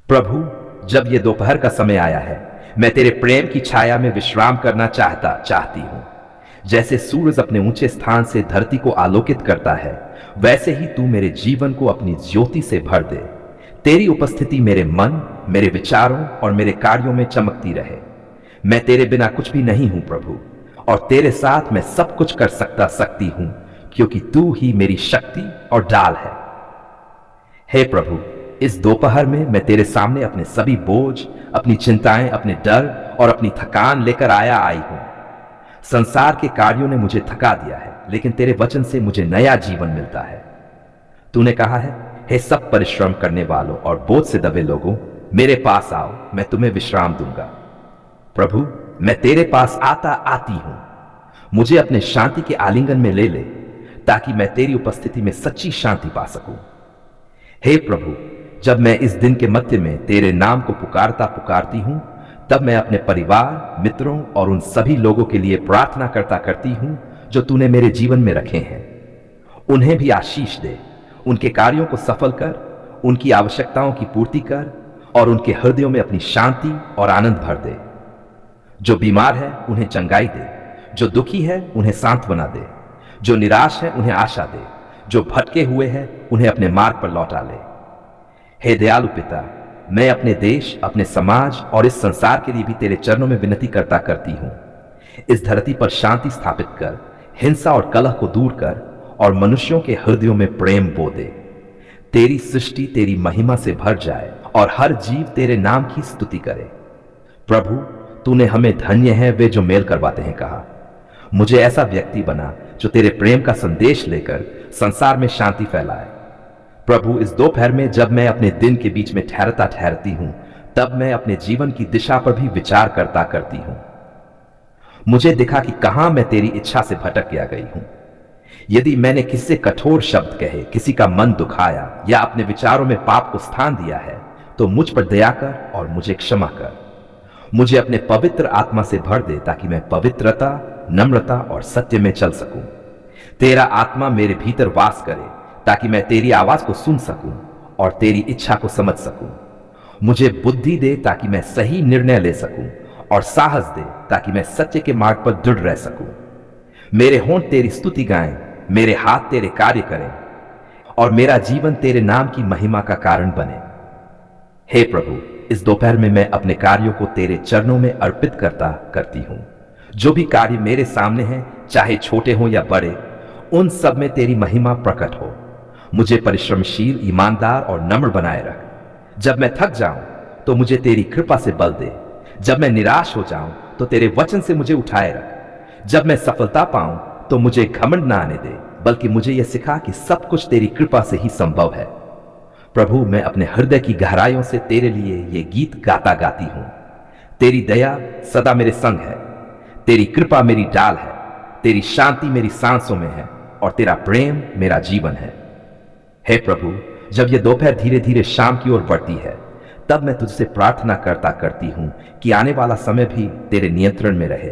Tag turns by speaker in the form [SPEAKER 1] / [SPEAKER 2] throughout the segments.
[SPEAKER 1] प्रभु, जब ये दोपहर का समय आया है, मैं तेरे प्रेम की छाया में विश्राम करना चाहती हूं। जैसे सूरज अपने ऊंचे स्थान से धरती को आलोकित करता है, वैसे ही तू मेरे जीवन को अपनी ज्योति से भर दे। तेरी उपस्थिति मेरे मन, मेरे विचारों और मेरे कार्यों में चमकती रहे। मैं तेरे बिना कुछ भी नहीं हूं प्रभु, और तेरे साथ मैं सब कुछ कर सकती हूं, क्योंकि तू ही मेरी शक्ति और ढाल है। हे प्रभु, इस दोपहर में मैं तेरे सामने अपने सभी बोझ, अपनी चिंताएं, अपने डर और अपनी थकान लेकर आई हूं। संसार के कार्यों ने मुझे थका दिया है, लेकिन तेरे वचन से मुझे नया जीवन मिलता है। तूने कहा है, हे सब परिश्रम करने वालों और बोझ से दबे लोगों, मेरे पास आओ, मैं तुम्हें विश्राम दूंगा। प्रभु, मैं तेरे पास आती हूं। मुझे अपने शांति के आलिंगन में ले ले, ताकि मैं तेरी उपस्थिति में सच्ची शांति पा सकूं। हे प्रभु, जब मैं इस दिन के मध्य में तेरे नाम को पुकारती हूं, तब मैं अपने परिवार, मित्रों और उन सभी लोगों के लिए प्रार्थना करती हूं जो तूने मेरे जीवन में रखे हैं। उन्हें भी आशीष दे, उनके कार्यों को सफल कर, उनकी आवश्यकताओं की पूर्ति कर और उनके हृदयों में अपनी शांति और आनंद भर दे। जो बीमार है उन्हें चंगाई दे, जो दुखी है उन्हें सांत्वना दे, जो निराश है उन्हें आशा दे, जो भटके हुए हैं उन्हें अपने मार्ग पर लौटा ले। हे दयालु पिता, मैं अपने देश, अपने समाज और इस संसार के लिए भी तेरे चरणों में विनती करती हूं। इस धरती पर शांति स्थापित कर, हिंसा और कलह को दूर कर और मनुष्यों के हृदयों में प्रेम बो दे। तेरी सृष्टि तेरी महिमा से भर जाए और हर जीव तेरे नाम की स्तुति करे। प्रभु, तूने हमें धन्य है वे जो मेल करवाते हैं कहा। मुझे ऐसा व्यक्ति बना जो तेरे प्रेम का संदेश लेकर संसार में शांति फैलाए। प्रभु, इस दोपहर में जब मैं अपने दिन के बीच में ठहरती हूं, तब मैं अपने जीवन की दिशा पर भी विचार करती हूं। मुझे दिखा कि कहां मैं तेरी इच्छा से भटक गई हूं। यदि मैंने किसी से कठोर शब्द कहे, किसी का मन दुखाया या अपने विचारों में पाप को स्थान दिया है, तो मुझ पर दया कर और मुझे क्षमा कर। मुझे अपने पवित्र आत्मा से भर दे, ताकि मैं पवित्रता, नम्रता और सत्य में चल सकूं। तेरा आत्मा मेरे भीतर वास करे, ताकि मैं तेरी आवाज को सुन सकूं और तेरी इच्छा को समझ सकूं। मुझे बुद्धि दे ताकि मैं सही निर्णय ले सकूं, और साहस दे ताकि मैं सत्य के मार्ग पर दृढ़ रह सकूं। मेरे होंठ तेरी स्तुति गाएं, मेरे हाथ तेरे कार्य करें और मेरा जीवन तेरे नाम की महिमा का कारण बने। हे प्रभु, इस दोपहर में मैं अपने कार्यों को तेरे चरणों में अर्पित करती हूं। जो भी कार्य मेरे सामने हैं, चाहे छोटे हों या बड़े, उन सब में तेरी महिमा प्रकट हो। मुझे परिश्रमशील, ईमानदार और नम्र बनाए रख। जब मैं थक जाऊं तो मुझे तेरी कृपा से बल दे। जब मैं निराश हो जाऊं तो तेरे वचन से मुझे उठाए रख। जब मैं सफलता पाऊं तो मुझे घमंड ना आने दे, बल्कि मुझे यह सिखा कि सब कुछ तेरी कृपा से ही संभव है। प्रभु, मैं अपने हृदय की गहराइयों से तेरे लिए ये गीत गाती हूं। तेरी दया सदा मेरे संग है, तेरी कृपा मेरी ढाल है, तेरी शांति मेरी सांसों में है और तेरा प्रेम मेरा जीवन है। हे प्रभु, जब यह दोपहर धीरे धीरे शाम की ओर बढ़ती है, तब मैं तुझसे प्रार्थना करती हूं कि आने वाला समय भी तेरे नियंत्रण में रहे।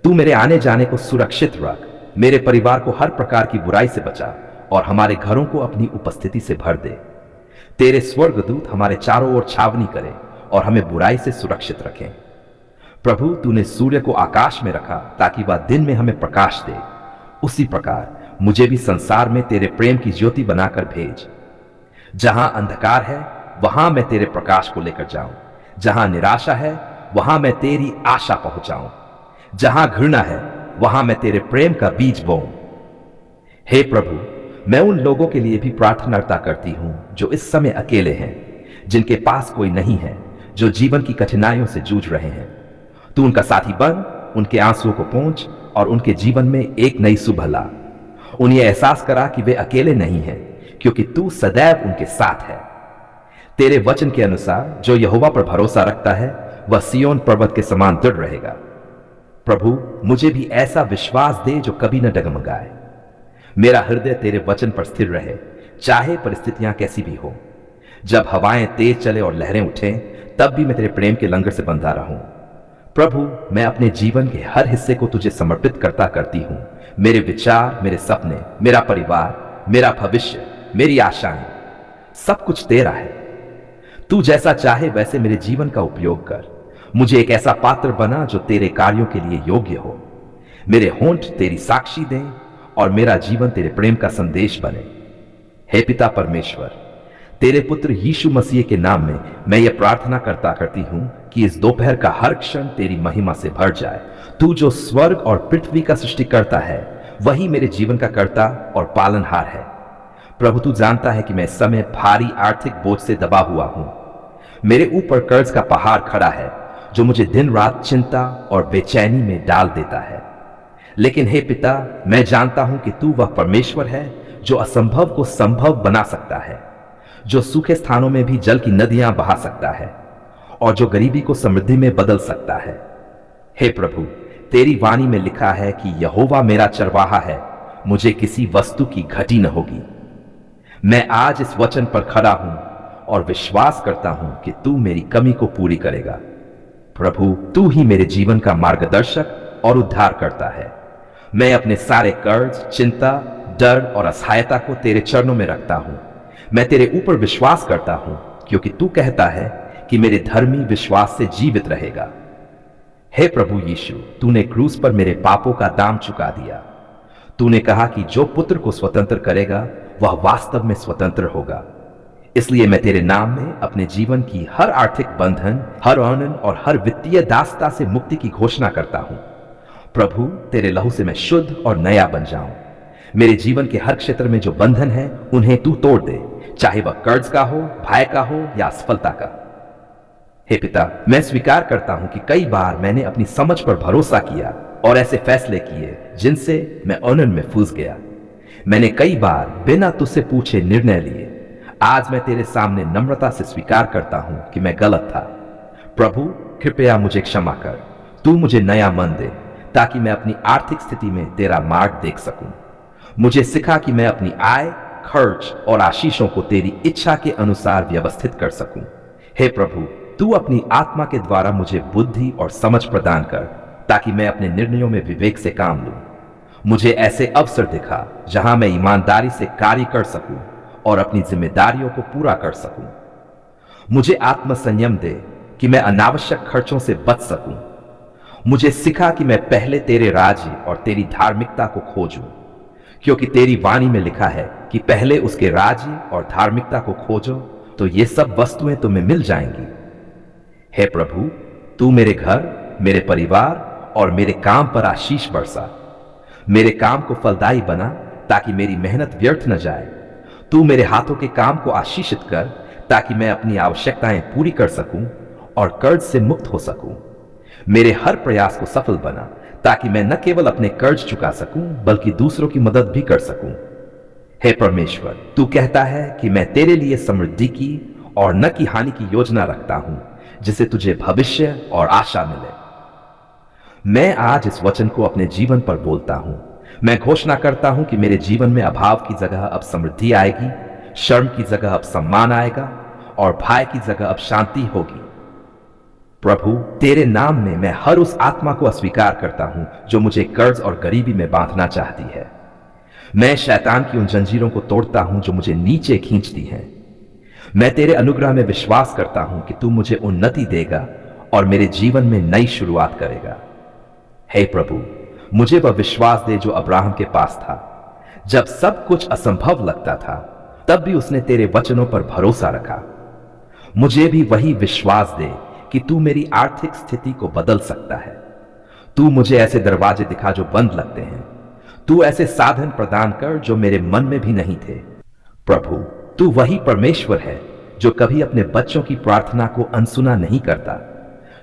[SPEAKER 1] तू मेरे आने जाने को सुरक्षित रख, मेरे परिवार को हर प्रकार की बुराई से बचा और हमारे घरों को अपनी उपस्थिति से भर दे। तेरे स्वर्गदूत हमारे चारों ओर छावनी करें और हमें बुराई से सुरक्षित रखें। प्रभु, तूने सूर्य को आकाश में रखा ताकि वह दिन में हमें प्रकाश दे। उसी प्रकार मुझे भी संसार में तेरे प्रेम की ज्योति बनाकर भेज। जहां अंधकार है, वहां मैं तेरे प्रकाश को लेकर जाऊं। जहां निराशा है, वहां मैं तेरी आशा पहुंचाऊं। जहां घृणा है, वहां मैं तेरे प्रेम का बीज बोऊं। हे प्रभु, मैं उन लोगों के लिए भी प्रार्थना करती हूं जो इस समय अकेले हैं, जिनके पास कोई नहीं है, जो जीवन की कठिनाइयों से जूझ रहे हैं। तू उनका साथी बन, उनके आंसुओं को पोंछ और उनके जीवन में एक नई सुबह ला। उन्हें एहसास करा कि वे अकेले नहीं हैं, क्योंकि तू सदैव उनके साथ है। तेरे वचन के अनुसार जो यहोवा पर भरोसा रखता है, वह सिय्योन पर्वत के समान दृढ़ रहेगा। प्रभु, मुझे भी ऐसा विश्वास दे जो कभी न डगमगाए। मेरा हृदय तेरे वचन पर स्थिर रहे, चाहे परिस्थितियां कैसी भी हो। जब हवाएं तेज चले और लहरें उठें, तब भी मैं तेरे प्रेम के लंगर से बंधा रहूं। प्रभु, मैं अपने जीवन के हर हिस्से को तुझे समर्पित करती हूं। मेरे विचार, मेरे सपने, मेरा परिवार, मेरा भविष्य, मेरी आशाएं, सब कुछ तेरा है। तू जैसा चाहे वैसे मेरे जीवन का उपयोग कर। मुझे एक ऐसा पात्र बना जो तेरे कार्यों के लिए योग्य हो। मेरे होंठ तेरी साक्षी दें और मेरा जीवन तेरे प्रेम का संदेश बने। हे पिता परमेश्वर, तेरे पुत्र यीशु मसीह के नाम में मैं ये प्रार्थना करती हूं कि इस दोपहर का हर क्षण तेरी महिमा से भर जाए। तू जो स्वर्ग और पृथ्वी का सृष्टि करता है, वही मेरे जीवन का कर्ता और पालनहार है। प्रभु, तू जानता है कि मैं इस समय भारी आर्थिक बोझ से दबा हुआ हूं। मेरे ऊपर कर्ज का पहाड़ खड़ा है जो मुझे दिन रात चिंता और बेचैनी में डाल देता है। लेकिन हे पिता, मैं जानता हूं कि तू वह परमेश्वर है जो असंभव को संभव बना सकता है, जो सूखे स्थानों में भी जल की नदियां बहा सकता है और जो गरीबी को समृद्धि में बदल सकता है। हे प्रभु, तेरी वाणी में लिखा है कि यहोवा मेरा चरवाहा है, मुझे किसी वस्तु की घटी न होगी। मैं आज इस वचन पर खड़ा हूं और विश्वास करता हूं कि तू मेरी कमी को पूरी करेगा। प्रभु, तू ही मेरे जीवन का मार्गदर्शक और उद्धार करता है। मैं अपने सारे कर्ज, चिंता, डर और असहायता को तेरे चरणों में रखता हूं। मैं तेरे ऊपर विश्वास करता हूं क्योंकि तू कहता है कि मेरे धर्मी विश्वास से जीवित रहेगा। हे प्रभु यीशु, तूने क्रूस पर मेरे पापों का दाम चुका दिया। तूने कहा कि जो पुत्र को स्वतंत्र करेगा वह वास्तव में स्वतंत्र होगा। इसलिए मैं तेरे नाम में अपने जीवन की हर आर्थिक बंधन, हर अनन और हर वित्तीय दासता से मुक्ति की घोषणा करता हूं। प्रभु, तेरे लहू से मैं शुद्ध और नया बन जाऊं। मेरे जीवन के हर क्षेत्र में जो बंधन है उन्हें तू तोड़ दे, चाहे वह कर्ज का हो, भय का हो या असफलता का। हे पिता, मैं स्वीकार करता हूं कि कई बार मैंने अपनी समझ पर भरोसा किया और ऐसे फैसले किए जिनसे मैं अनन में फंस गया। मैंने कई बार बिना तुझसे पूछे निर्णय लिए। आज मैं तेरे सामने नम्रता से स्वीकार करता हूं कि मैं गलत था। प्रभु, कृपया मुझे क्षमा कर। तू मुझे नया मन दे ताकि मैं अपनी आर्थिक स्थिति में तेरा मार्ग देख सकूं। मुझे सिखा कि मैं अपनी आय, खर्च और आशीषों को तेरी इच्छा के अनुसार व्यवस्थित कर सकूं। हे प्रभु, तू अपनी आत्मा के द्वारा मुझे बुद्धि और समझ प्रदान कर ताकि मैं अपने निर्णयों में विवेक से काम लूं। मुझे ऐसे अवसर दिखा जहां मैं ईमानदारी से कार्य कर सकूं और अपनी जिम्मेदारियों को पूरा कर सकूं। मुझे आत्मसंयम दे कि मैं अनावश्यक खर्चों से बच सकूं। मुझे सिखा कि मैं पहले तेरे राज्य और तेरी धार्मिकता को खोजूं, क्योंकि तेरी वाणी में लिखा है कि पहले उसके राज्य और धार्मिकता को खोजो तो ये सब वस्तुएं तुम्हें मिल जाएंगी। हे प्रभु, तू मेरे घर, मेरे परिवार और मेरे काम पर आशीष बरसा। मेरे काम को फलदायी बना ताकि मेरी मेहनत व्यर्थ न जाए। तू मेरे हाथों के काम को आशीषित कर ताकि मैं अपनी आवश्यकताएं पूरी कर सकूं और कर्ज से मुक्त हो सकूं। मेरे हर प्रयास को सफल बना ताकि मैं न केवल अपने कर्ज चुका सकूं बल्कि दूसरों की मदद भी कर सकूं। हे परमेश्वर, तू कहता है कि मैं तेरे लिए समृद्धि की और न कि हानि की योजना रखता हूं, जिससे तुझे भविष्य और आशा मिले। मैं आज इस वचन को अपने जीवन पर बोलता हूं। मैं घोषणा करता हूं कि मेरे जीवन में अभाव की जगह अब समृद्धि आएगी, शर्म की जगह अब सम्मान आएगा और भय की जगह अब शांति होगी। प्रभु, तेरे नाम में मैं हर उस आत्मा को अस्वीकार करता हूं जो मुझे कर्ज और गरीबी में बांधना चाहती है। मैं शैतान की उन जंजीरों को तोड़ता हूं जो मुझे नीचे खींचती हैं। मैं तेरे अनुग्रह में विश्वास करता हूं कि तू मुझे उन्नति देगा और मेरे जीवन में नई शुरुआत करेगा। हे प्रभु, मुझे वह विश्वास दे जो अब्राहम के पास था। जब सब कुछ असंभव लगता था, तब भी उसने तेरे वचनों पर भरोसा रखा। मुझे भी वही विश्वास दे कि तू मेरी आर्थिक स्थिति को बदल सकता है। तू मुझे ऐसे दरवाजे दिखा जो बंद लगते हैं। तू ऐसे साधन प्रदान कर जो मेरे मन में भी नहीं थे। प्रभु, तू वही परमेश्वर है जो कभी अपने बच्चों की प्रार्थना को अनसुना नहीं करता।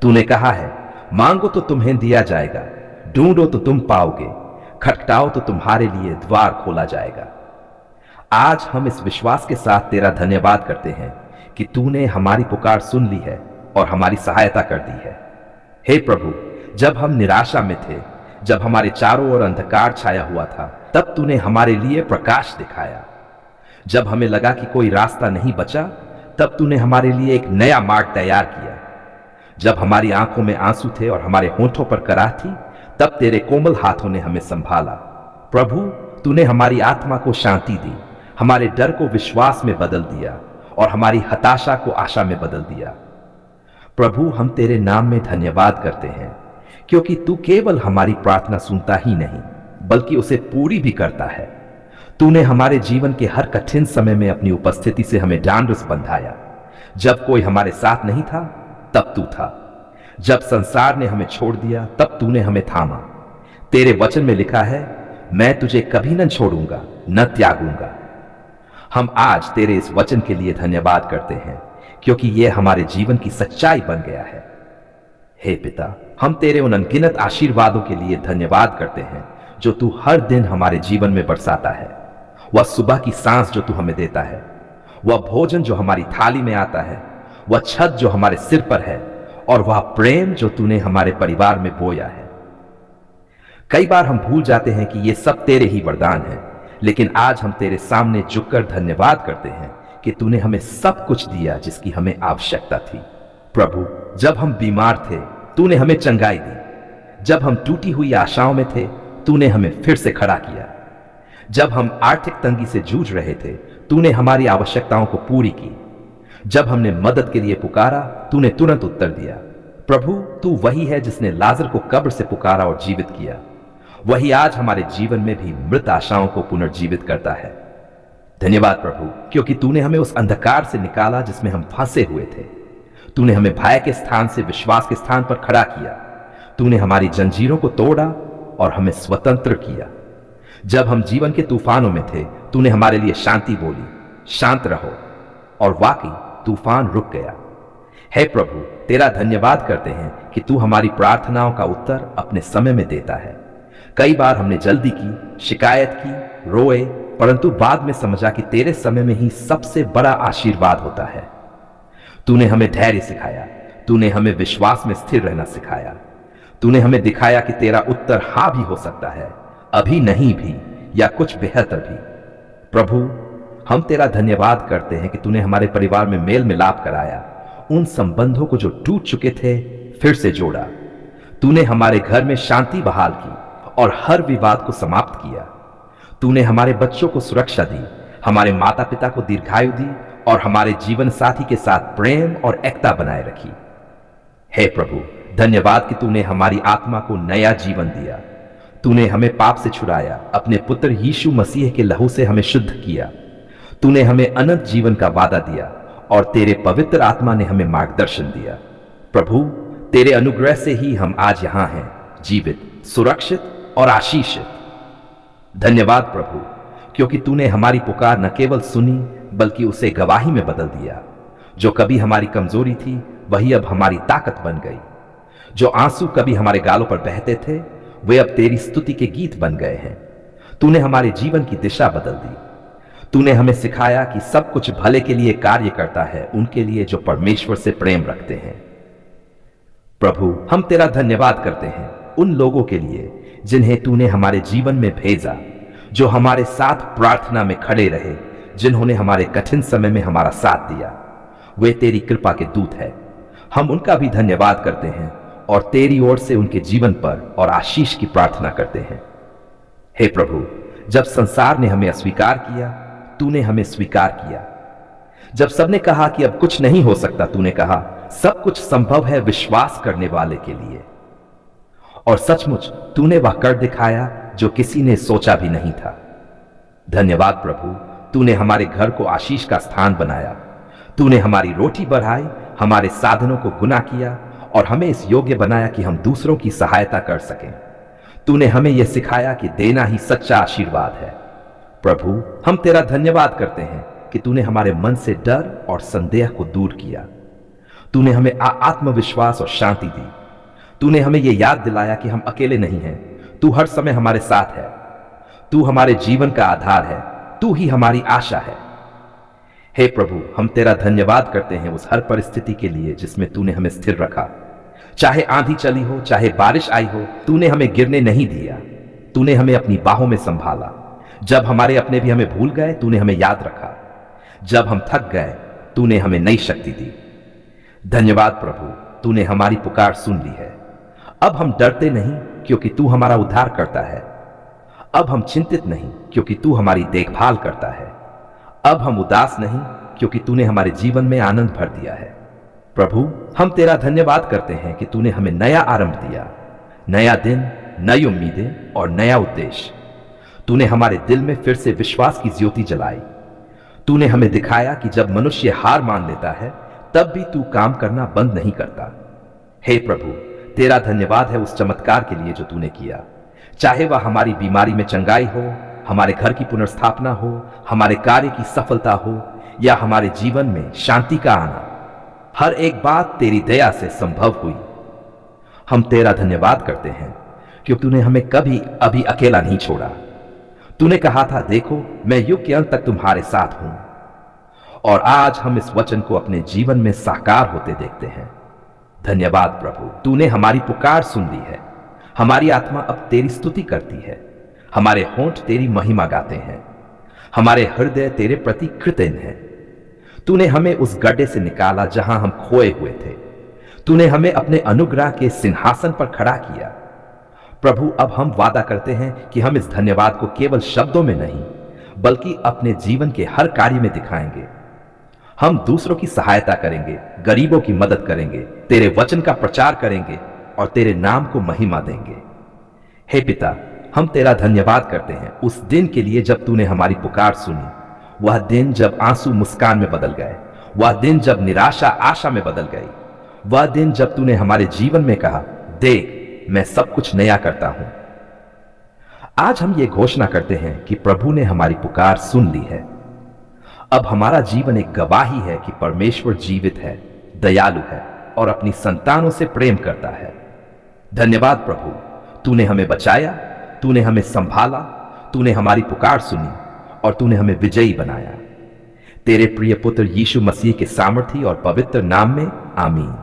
[SPEAKER 1] तूने कहा है, मांगो तो तुम्हें दिया जाएगा, ढूंढो तो तुम पाओगे, खटखटाओ तो तुम्हारे लिए द्वार खोला जाएगा। आज हम इस विश्वास के साथ तेरा धन्यवाद करते हैं कि तूने हमारी पुकार सुन ली है और हमारी सहायता कर दी है। हे प्रभु, जब हम निराशा में थे, जब हमारे चारों ओर अंधकार छाया हुआ था, तब तूने हमारे लिए प्रकाश दिखाया। जब हमें लगा कि कोई रास्ता नहीं बचा, तब तूने हमारे लिए एक नया मार्ग तैयार किया। जब हमारी आंखों में आंसू थे और हमारे होंठों पर कराह थी, तब तेरे कोमल हाथों ने हमें संभाला। प्रभु, तूने हमारी आत्मा को शांति दी, हमारे डर को विश्वास में बदल दिया और हमारी हताशा को आशा में बदल दिया। प्रभु, हम तेरे नाम में धन्यवाद करते हैं, क्योंकि तू केवल हमारी प्रार्थना सुनता ही नहीं बल्कि उसे पूरी भी करता है। तूने हमारे जीवन के हर कठिन समय में अपनी उपस्थिति से हमें ढांढस बंधाया। जब कोई हमारे साथ नहीं था तब तू था, जब संसार ने हमें छोड़ दिया तब तूने हमें थामा। तेरे वचन में लिखा है, मैं तुझे कभी न छोड़ूंगा न त्यागूंगा। हम आज तेरे इस वचन के लिए धन्यवाद करते हैं, क्योंकि यह हमारे जीवन की सच्चाई बन गया है। हे पिता, हम तेरे उन अनगिनत आशीर्वादों के लिए धन्यवाद करते हैं जो तू हर दिन हमारे जीवन में बरसाता है। वह सुबह की सांस जो तू हमें देता है, वह भोजन जो हमारी थाली में आता है, वह छत जो हमारे सिर पर है, और वह प्रेम जो तूने हमारे परिवार में बोया है। कई बार हम भूल जाते हैं कि ये सब तेरे ही वरदान हैं, लेकिन आज हम तेरे सामने झुककर धन्यवाद करते हैं कि तूने हमें सब कुछ दिया जिसकी हमें आवश्यकता थी। प्रभु, जब हम बीमार थे तूने हमें चंगाई दी। जब हम टूटी हुई आशाओं में थे तूने हमें फिर से खड़ा किया। जब हम आर्थिक तंगी से जूझ रहे थे तूने हमारी आवश्यकताओं को पूरी की। जब हमने मदद के लिए पुकारा तूने तुरंत उत्तर दिया। प्रभु, तू वही है जिसने लाजर को कब्र से पुकारा और जीवित किया। वही आज हमारे जीवन में भी मृत आशाओं को पुनर्जीवित करता है। धन्यवाद प्रभु, क्योंकि तूने हमें उस अंधकार से निकाला जिसमें हम फंसे हुए थे। तूने हमें भय के स्थान से विश्वास के स्थान पर खड़ा किया। तूने हमारी जंजीरों को तोड़ा और हमें स्वतंत्र किया। जब हम जीवन के तूफानों में थे तूने हमारे लिए शांति बोली, शांत रहो, और वाकई तूफान रुक गया। हे प्रभु, तेरा धन्यवाद करते हैं कि तू हमारी प्रार्थनाओं का उत्तर अपने समय में देता है। कई बार हमने जल्दी की, शिकायत की, रोए, परंतु बाद में समझा कि तेरे समय में ही सबसे बड़ा आशीर्वाद होता है। तूने हमें धैर्य सिखाया, तूने हमें विश्वास में स्थिर रहना सिखाया। तूने हमें दिखाया कि तेरा उत्तर हाँ भी हो सकता है, अभी नहीं भी, या कुछ बेहतर भी। प्रभु, हम तेरा धन्यवाद करते हैं कि तूने हमारे परिवार में मेल मिलाप कराया, उन संबंधों को जो टूट चुके थे फिर से जोड़ा। तूने हमारे घर में शांति बहाल की और हर विवाद को समाप्त किया। तूने हमारे बच्चों को सुरक्षा दी, हमारे माता पिता को दीर्घायु दी और हमारे जीवन साथी के साथ प्रेम और एकता बनाए रखी। हे प्रभु, धन्यवाद कि तूने हमारी आत्मा को नया जीवन दिया। तूने हमें पाप से छुड़ाया, अपने पुत्र यीशु मसीह के लहू से हमें शुद्ध किया। तूने हमें अनंत जीवन का वादा दिया और तेरे पवित्र आत्मा ने हमें मार्गदर्शन दिया। प्रभु, तेरे अनुग्रह से ही हम आज यहां हैं, जीवित, सुरक्षित और आशीषित। धन्यवाद प्रभु, क्योंकि तूने हमारी पुकार न केवल सुनी बल्कि उसे गवाही में बदल दिया। जो कभी हमारी कमजोरी थी वही अब हमारी ताकत बन गई। जो आंसू कभी हमारे गालों पर बहते थे वे अब तेरी स्तुति के गीत बन गए हैं। तूने हमारे जीवन की दिशा बदल दी। तूने हमें सिखाया कि सब कुछ भले के लिए कार्य करता है उनके लिए जो परमेश्वर से प्रेम रखते हैं। प्रभु, हम तेरा धन्यवाद करते हैं उन लोगों के लिए जिन्हें तूने हमारे जीवन में भेजा, जो हमारे साथ प्रार्थना में खड़े रहे, जिन्होंने हमारे कठिन समय में हमारा साथ दिया। वे तेरी कृपा के दूत हैं। हम उनका भी धन्यवाद करते हैं और तेरी ओर से उनके जीवन पर और आशीष की प्रार्थना करते हैं। हे प्रभु, जब संसार ने हमें अस्वीकार किया तूने हमें स्वीकार किया। जब सबने कहा कि अब कुछ नहीं हो सकता, तूने कहा सब कुछ संभव है विश्वास करने वाले के लिए। और सचमुच तूने वह कर दिखाया जो किसी ने सोचा भी नहीं था। धन्यवाद प्रभु, तूने हमारे घर को आशीष का स्थान बनाया। तूने हमारी रोटी बढ़ाई, हमारे साधनों को गुना किया और हमें इस योग्य बनाया कि हम दूसरों की सहायता कर सकें। तूने हमें यह सिखाया कि देना ही सच्चा आशीर्वाद है। प्रभु, हम तेरा धन्यवाद करते हैं कि तूने हमारे मन से डर और संदेह को दूर किया। तूने हमें आत्मविश्वास और शांति दी। तूने हमें यह याद दिलाया कि हम अकेले नहीं हैं, तू हर समय हमारे साथ है। तू हमारे जीवन का आधार है, तू ही हमारी आशा है। हे प्रभु, हम तेरा धन्यवाद करते हैं उस हर परिस्थिति के लिए जिसमें तूने हमें स्थिर रखा। चाहे आंधी चली हो, चाहे बारिश आई हो, तूने हमें गिरने नहीं दिया। तूने हमें अपनी बाहों में संभाला। जब हमारे अपने भी हमें भूल गए तूने हमें याद रखा। जब हम थक गए तूने हमें नई शक्ति दी। धन्यवाद प्रभु, तूने हमारी पुकार सुन ली है। अब हम डरते नहीं क्योंकि तू हमारा उद्धार करता है। अब हम चिंतित नहीं क्योंकि तू हमारी देखभाल करता है। अब हम उदास नहीं क्योंकि तूने हमारे जीवन में आनंद भर दिया है। प्रभु, हम तेरा धन्यवाद करते हैं कि तूने हमें नया आरंभ दिया, नया दिन, नई उम्मीदें और नया उद्देश्य। तूने हमारे दिल में फिर से विश्वास की ज्योति जलाई। तूने हमें दिखाया कि जब मनुष्य हार मान लेता है तब भी तू काम करना बंद नहीं करता। हे प्रभु, तेरा धन्यवाद है उस चमत्कार के लिए जो तूने किया, चाहे वह हमारी बीमारी में चंगाई हो, हमारे घर की पुनर्स्थापना हो, हमारे कार्य की सफलता हो या हमारे जीवन में शांति का आना। हर एक बात तेरी दया से संभव हुई। हम तेरा धन्यवाद करते हैं क्योंकि तूने हमें कभी अभी अकेला नहीं छोड़ा। तूने कहा था, देखो मैं युग के अंत तक तुम्हारे साथ हूं, और आज हम इस वचन को अपने जीवन में साकार होते देखते हैं। धन्यवाद प्रभु, तूने हमारी पुकार सुन ली है। हमारी आत्मा अब तेरी स्तुति करती है, हमारे होंठ तेरी महिमा गाते हैं, हमारे हृदय तेरे प्रति कृतज्ञ हैं। तूने हमें उस गड्ढे से निकाला जहां हम खोए हुए थे। तूने हमें अपने अनुग्रह के सिंहासन पर खड़ा किया। प्रभु, अब हम वादा करते हैं कि हम इस धन्यवाद को केवल शब्दों में नहीं बल्कि अपने जीवन के हर कार्य में दिखाएंगे। हम दूसरों की सहायता करेंगे, गरीबों की मदद करेंगे, तेरे वचन का प्रचार करेंगे और तेरे नाम को महिमा देंगे। हे पिता, हम तेरा धन्यवाद करते हैं उस दिन के लिए जब तूने हमारी पुकार सुनी, वह दिन जब आंसू मुस्कान में बदल गए, वह दिन जब निराशा आशा में बदल गई, वह दिन जब तूने हमारे जीवन में कहा, देख मैं सब कुछ नया करता हूं। आज हम ये घोषणा करते हैं कि प्रभु ने हमारी पुकार सुन ली है। अब हमारा जीवन एक गवाही है कि परमेश्वर जीवित है, दयालु है और अपनी संतानों से प्रेम करता है। धन्यवाद प्रभु, तूने हमें बचाया, तूने हमें संभाला, तूने हमारी पुकार सुनी और तूने हमें विजयी बनाया। तेरे प्रिय पुत्र यीशु मसीह के सामर्थी और पवित्र नाम में आमीन।